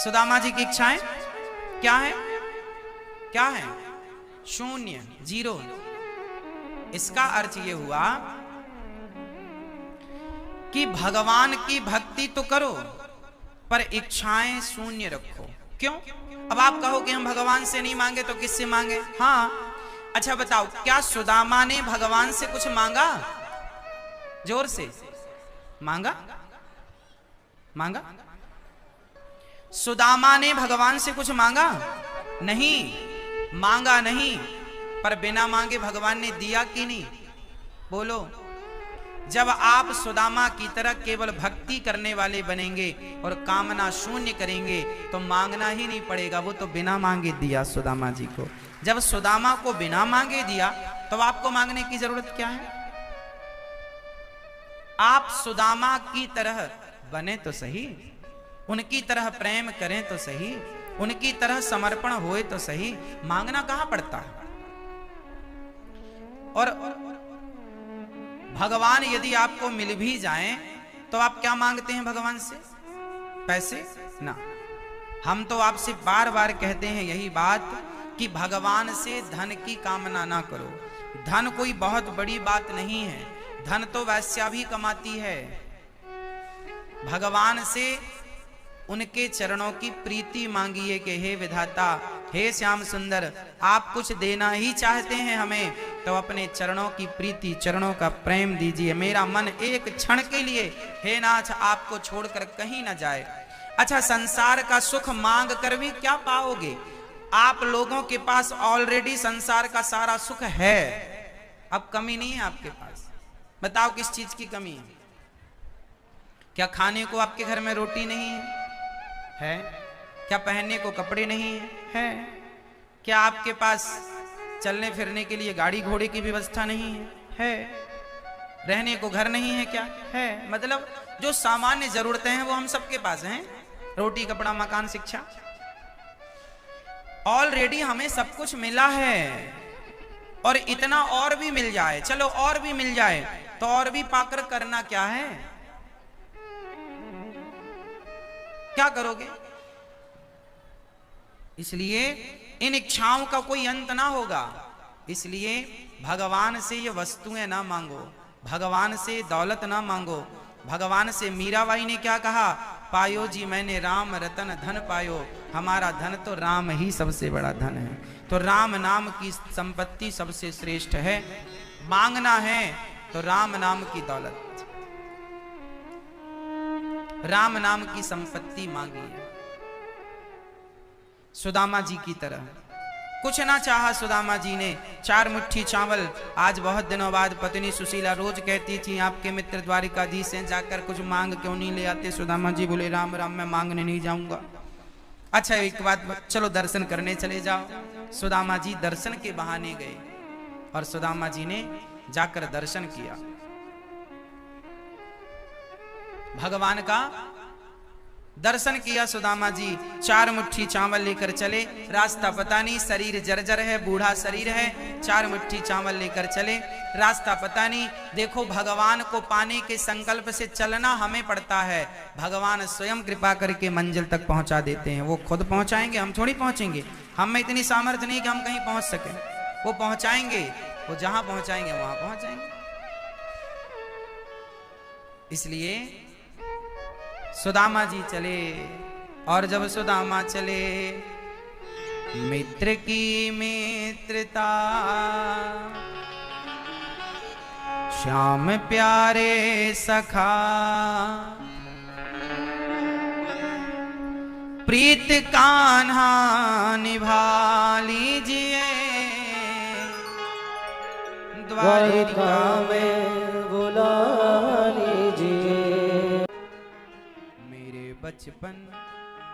सुदामा जी की इच्छाएं क्या है? क्या है? शून्य, जीरो। इसका अर्थ यह हुआ कि भगवान की भक्ति तो करो पर इच्छाएं शून्य रखो। क्यों? अब आप कहो कि हम भगवान से नहीं मांगे तो किससे मांगे? हाँ, अच्छा बताओ, क्या सुदामा ने भगवान से कुछ मांगा? जोर से मांगा? मांगा? सुदामा ने भगवान से कुछ मांगा? नहीं, मांगा नहीं। पर बिना मांगे भगवान ने दिया कि नहीं? बोलो। जब आप सुदामा की तरह केवल भक्ति करने वाले बनेंगे और कामना शून्य करेंगे तो मांगना ही नहीं पड़ेगा। वो तो बिना मांगे दिया सुदामा जी को। जब सुदामा को बिना मांगे दिया तो आपको मांगने की जरूरत क्या है? आप सुदामा की तरह बने तो सही, उनकी तरह प्रेम करें तो सही, उनकी तरह समर्पण होए तो सही। मांगना कहां पड़ता है? और भगवान यदि आपको मिल भी जाएं तो आप क्या मांगते हैं भगवान से? पैसे ना। हम तो आपसे बार बार कहते हैं यही बात कि भगवान से धन की कामना ना करो। धन कोई बहुत बड़ी बात नहीं है, धन तो वैश्या भी कमाती है। भगवान से उनके चरणों की प्रीति मांगिए कि हे विधाता, हे श्याम सुंदर, आप कुछ देना ही चाहते हैं हमें तो अपने चरणों की प्रीति, चरणों का प्रेम दीजिए। मेरा मन एक क्षण के लिए हे नाथ आपको छोड़कर कहीं ना जाए। अच्छा, संसार का सुख मांग कर भी क्या पाओगे? आप लोगों के पास ऑलरेडी संसार का सारा सुख है, अब कमी नहीं है आपके पास। बताओ किस चीज की कमी है? क्या खाने को आपके घर में रोटी नहीं है? है? क्या पहनने को कपड़े नहीं है? है? क्या आपके पास चलने फिरने के लिए गाड़ी घोड़े की व्यवस्था नहीं है? है? रहने को घर नहीं है? क्या है? मतलब जो सामान्य जरूरतें हैं वो हम सबके पास हैं। रोटी, कपड़ा, मकान, शिक्षा, ऑलरेडी हमें सब कुछ मिला है। और इतना और भी मिल जाए, चलो और भी मिल जाए तो और भी पाकर करना क्या है? क्या करोगे? इसलिए इन इच्छाओं का कोई अंत ना होगा। इसलिए भगवान से ये वस्तुएं ना मांगो, भगवान से दौलत ना मांगो। भगवान से मीराबाई ने क्या कहा? पायो जी मैंने राम रतन धन पायो। हमारा धन तो राम ही सबसे बड़ा धन है। तो राम नाम की संपत्ति सबसे श्रेष्ठ है। मांगना है तो राम नाम की दौलत, राम नाम की संपत्ति मांगिए। सुदामा जी की तरह कुछ ना चाहा सुदामा जी ने, 4 मुट्ठी चावल। आज बहुत दिनों बाद पत्नी सुशीला रोज कहती थी आपके मित्र द्वारिकाधीश से जाकर कुछ मांग क्यों नहीं ले आते? सुदामा जी बोले राम राम, मैं मांगने नहीं जाऊंगा। अच्छा, एक बात, चलो दर्शन करने चले जाओ। सुदामा जी दर्शन के बहाने गए और सुदामा जी ने जाकर दर्शन किया भगवान का। दर्शन किया सुदामा जी, 4 मुट्ठी चावल लेकर चले। रास्ता पता नहीं, शरीर जर्जर है, बूढ़ा शरीर है, 4 मुट्ठी चावल लेकर चले। रास्ता पता नहीं। देखो, भगवान को पाने के संकल्प से चलना हमें पड़ता है। भगवान स्वयं कृपा करके मंजिल तक पहुंचा देते हैं। वो खुद पहुंचाएंगे, हम थोड़ी पहुंचेंगे। हम में इतनी सामर्थ्य नहीं कि हम कहीं पहुंच सकें। वो पहुंचाएंगे, वो जहां पहुंचाएंगे वहां पहुंच जाएंगे। इसलिए सुदामा जी चले। और जब सुदामा चले, मित्र की मित्रता श्याम प्यारे सखा, प्रीत कान्हा निभा लीजिए, द्वारिका में बुला लीजिए। बचपन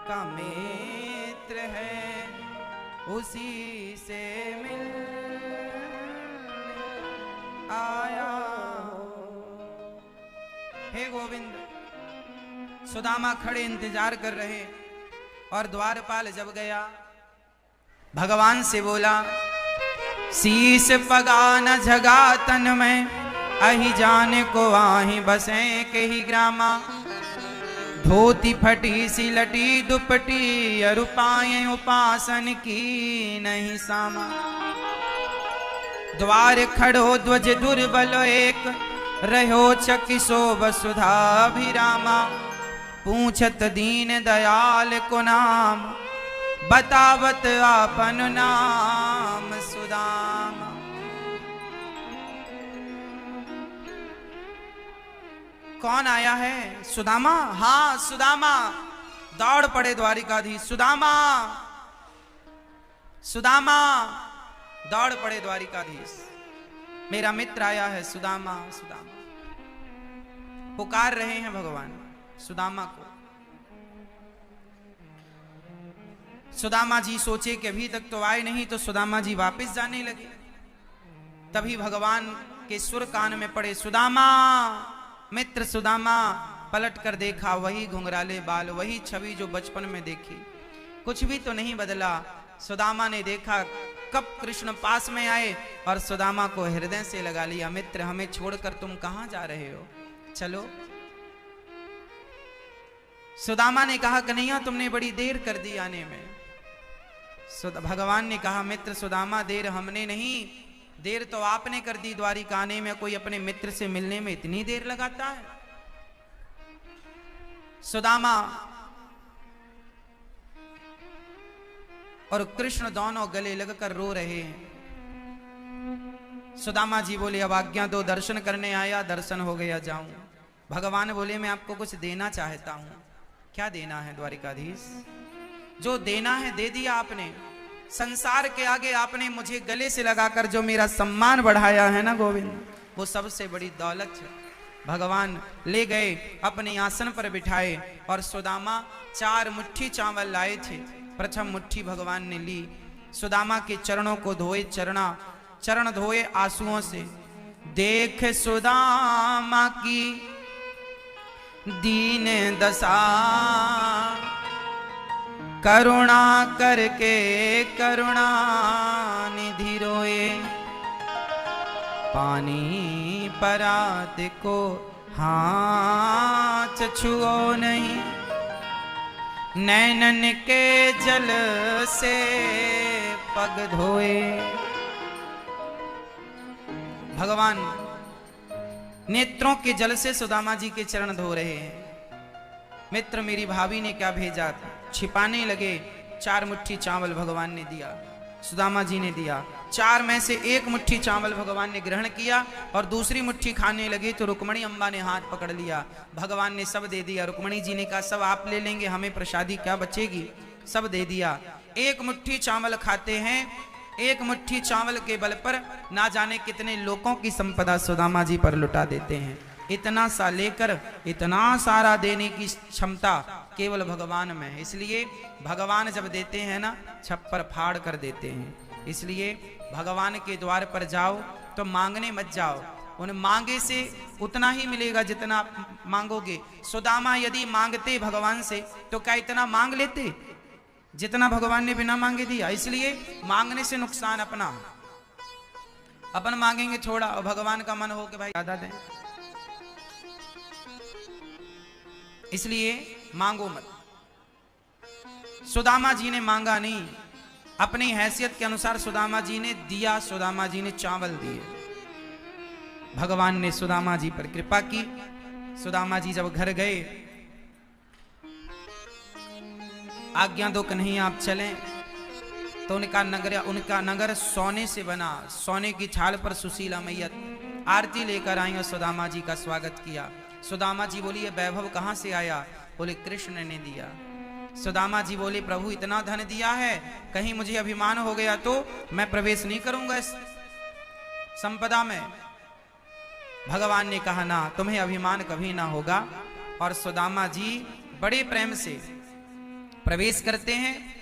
का मित्र है, उसी से मिल आया। हे गोविंद। सुदामा खड़े इंतजार कर रहे और द्वारपाल जब गया भगवान से बोला, शीस पगा न झगा तन में, अहि जाने को आही बसे के ही ग्रामा। धोती फटी सी लटी दुपटी अरुपाए उपासन की नहीं सामा। द्वार खड़ो ध्वज दुर्बल एक रहो चकिसो वसुधाभिरामा। पूछत दीन दयाल को नाम बतावत आपन नाम सुदामा। कौन आया है? सुदामा। हाँ सुदामा। दौड़ पड़े द्वारिकाधीश। सुदामा सुदामा। दौड़ पड़े द्वारिकाधीश, मेरा मित्र आया है। सुदामा सुदामा पुकार रहे हैं भगवान सुदामा को। सुदामा जी सोचे कि अभी तक तो आए नहीं, तो सुदामा जी वापस जाने लगे। तभी भगवान के सुर कान में पड़े, सुदामा मित्र सुदामा। पलट कर देखा, वही घुंघराले बाल, वही छवि जो बचपन में देखी, कुछ भी तो नहीं बदला। सुदामा ने देखा कब कृष्ण पास में आए और सुदामा को हृदय से लगा लिया। मित्र हमें छोड़कर तुम कहां जा रहे हो, चलो। सुदामा ने कहा कन्हैया तुमने बड़ी देर कर दी आने में। भगवान ने कहा मित्र सुदामा देर हमने नहीं, देर तो आपने कर दी द्वारिका आने में। कोई अपने मित्र से मिलने में इतनी देर लगाता है? सुदामा और कृष्ण दोनों गले लगकर रो रहे हैं। सुदामा जी बोले अब आज्ञा दो, दर्शन करने आया, दर्शन हो गया, जाऊं। भगवान बोले मैं आपको कुछ देना चाहता हूं। क्या देना है द्वारिकाधीश? जो देना है दे दिया आपने। संसार के आगे आपने मुझे गले से लगाकर जो मेरा सम्मान बढ़ाया है ना गोविंद, वो सबसे बड़ी दौलत है। भगवान ले गए, अपने आसन पर बिठाए और सुदामा 4 मुट्ठी चावल लाए थे। प्रथम मुट्ठी भगवान ने ली, सुदामा के चरणों को धोए, चरण धोए आंसुओं से। देख सुदामा की दीन दशा, करुणा करके करुणा निधि रोए। पानी परात को हाथ छुओ नहीं, नैनन के जल से पग धोए। भगवान नेत्रों के जल से सुदामा जी के चरण धो रहे हैं। मित्र मेरी भाभी ने क्या भेजा, छिपाने लगे। 4 मुट्ठी चावल भगवान ने दिया, सुदामा जी ने दिया। 4 में से 1 मुट्ठी चावल भगवान ने ग्रहण किया और दूसरी मुट्ठी खाने लगे तो रुक्मणी अम्बा ने हाथ पकड़ लिया। भगवान ने सब दे दिया। रुक्मणी जी ने कहा सब आप ले लेंगे, हमें प्रसादी क्या बचेगी, सब दे दिया। 1 मुट्ठी चावल खाते हैं, 1 मुट्ठी चावल के बल पर ना जाने कितने लोगों की संपदा सुदामा जी पर लुटा देते हैं। इतना सा लेकर इतना सारा देने की क्षमता केवल भगवान में है। इसलिए भगवान जब देते हैं ना, छप्पर फाड़ कर देते हैं। इसलिए भगवान के द्वार पर जाओ तो मांगने मत जाओ, उन मांगे से उतना ही मिलेगा जितना मांगोगे। सुदामा यदि मांगते भगवान से तो क्या इतना मांग लेते जितना भगवान ने बिना मांगे दिया? इसलिए मांगने से नुकसान अपना, अपन मांगेंगे थोड़ा और भगवान का मन हो कि भाई ज्यादा दें, इसलिए मांगो मत। सुदामा जी ने मांगा नहीं, अपनी हैसियत के अनुसार सुदामा जी ने दिया। सुदामा जी ने चावल दिए। भगवान ने सुदामा जी पर कृपा की। सुदामा जी जब घर गए, आज्ञा दो कन्हैया आप चलें, तो उनका नगर सोने से बना। सोने की थाल पर सुशीला मैया आरती लेकर आई और सुदामा जी का स्वागत किया। सुदामा जी बोली ये वैभव कहां से आया? बोले कृष्ण ने दिया। सुदामा जी बोले प्रभु इतना धन दिया है, कहीं मुझे अभिमान हो गया तो मैं प्रवेश नहीं करूंगा इस संपदा में। भगवान ने कहा ना, तुम्हें अभिमान कभी ना होगा। और सुदामा जी बड़े प्रेम से प्रवेश करते हैं।